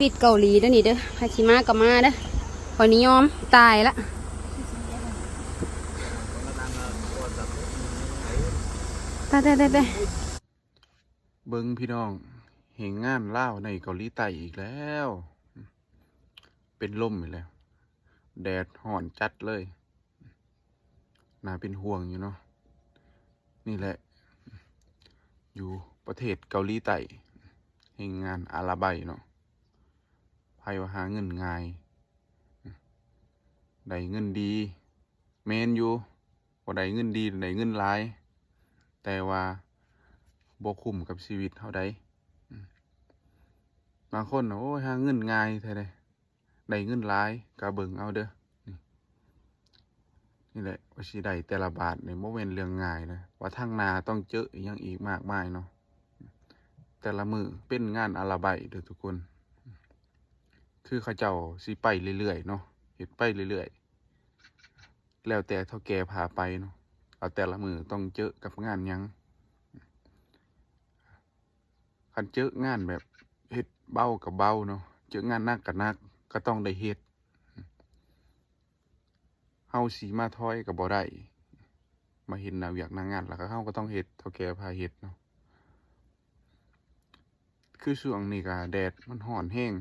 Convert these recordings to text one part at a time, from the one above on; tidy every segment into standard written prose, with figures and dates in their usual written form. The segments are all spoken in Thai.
ปิดเกาหลีเด้อนี่เด้อพาชิมากับมาเด้อพอนิยอมตายละตายเบิ้งพี่น้องเห็นงานเล่าในเกาหลีใต้อีกแล้ว เป็นลมอีกแล้วแดดห่อนจัดเลยน่าเป็นห่วงอยู่เนาะนี่แหละอยู่ประเทศเกาหลีใต้เห็นงานอาราไบเนาะไพ่ว่าหาเงินง่ายได้เงินดีเมนอยู่ว่าได้เงินดีได้เงินหลายแต่ว่าบ่คุ้มกับชีวิตเท่าใดบางคนโอ้ยหาเงินง่ายแท้เลยได้เงินหลายก็เบิ่งเอาเด้อนี่แหละว่าสิได้แต่ละบาทเนี่ยบ่แม่นเรื่องง่ายนะว่าทางนาต้องเจออย่างอีกมากมายเนาะแต่ละมือเป็นงานอาราไบเด้อทุกคนคือเขาเจ้าสิไปเรื่อยๆเนาะเฮ็ดไปเรื่อยๆแล้วแต่เท่าแก่พาไปเนาะเอาแต่ละมือต้องเจอกับงานหยังคันเจองานแบบเฮ็ดเบากับเบาเนาะเจองานหนักกับหนักก็ต้องได้เฮ็ดเฮาสีมาถอยกับบ่ได้มาเห็นหน้าเวียกหน้างานแล้วก็เฮาก็ต้องเฮ็ดเท่าแก่พาเฮ็ดเนาะคือช่วงนี้ก็แดดมันร้อนแรง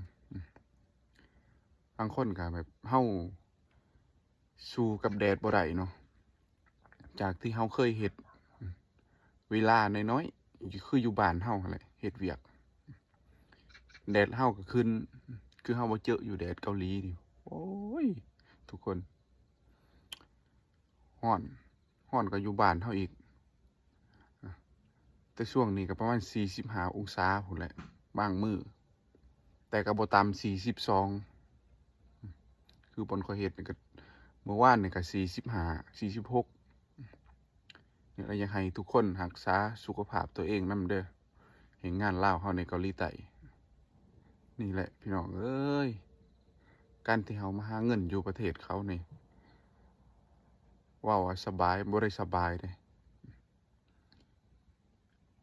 บางคนก็แบบเฮาสู้กับแดดบ่ได้เนาะจากที่เฮาเคยเฮ็ดเวลาน้อยๆคืออยู่บ้านเฮาหั่นแหละเฮ็ดเวียกแดดเฮาก็ขึ้นคือเฮาบ่เจออยู่แดดเกาหลีนี่โอ้ยทุกคนร้อนก็อยู่บ้านเฮาอีกแต่ช่วงนี้ก็ประมาณ45องศาพุ่นแหละบางมื้อแต่ก็บ่ต่ำ42คือบนข้อยเฮ็ดนี่ก็เมื่อวานนี่ก็45 46นี่ก็อยากให้ทุกคนรักษาสุขภาพตัวเองนำเด้อเฮ็ดงานลาวเฮาในเกาหลีใต้นี่แหละพี่น้องเอ้ยการที่เฮามาหาเงินอยู่ประเทศเขานี่ว้าวว่าสบายบ่ได้สบายเด้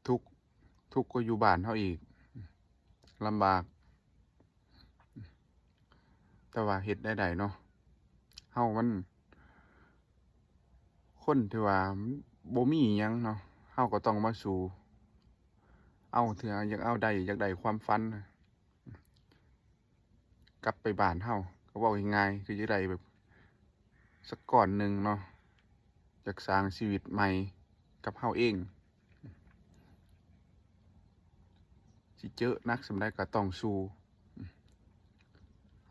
ทุกทุกก็อยู่บ้านเฮาอีกลำบากแต่ว่าเฮ็ดได้เนาะเฮามันคนที่ว่าบ่มีอิหยังเนาะเฮาก็ต้องมาสู้เอาเถื่ออยากได้ความฝันกลับไปบ้านเฮาก็เว้าง่ายๆคืออยากได้แบบสักก้อนหนึ่งเนาะอยากสร้างชีวิตใหม่กับเฮาเองสิเจอนักสำใดก็ต้องสู้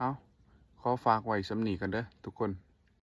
เอาขอฝากไว้สำนี้กันเด้อทุกคน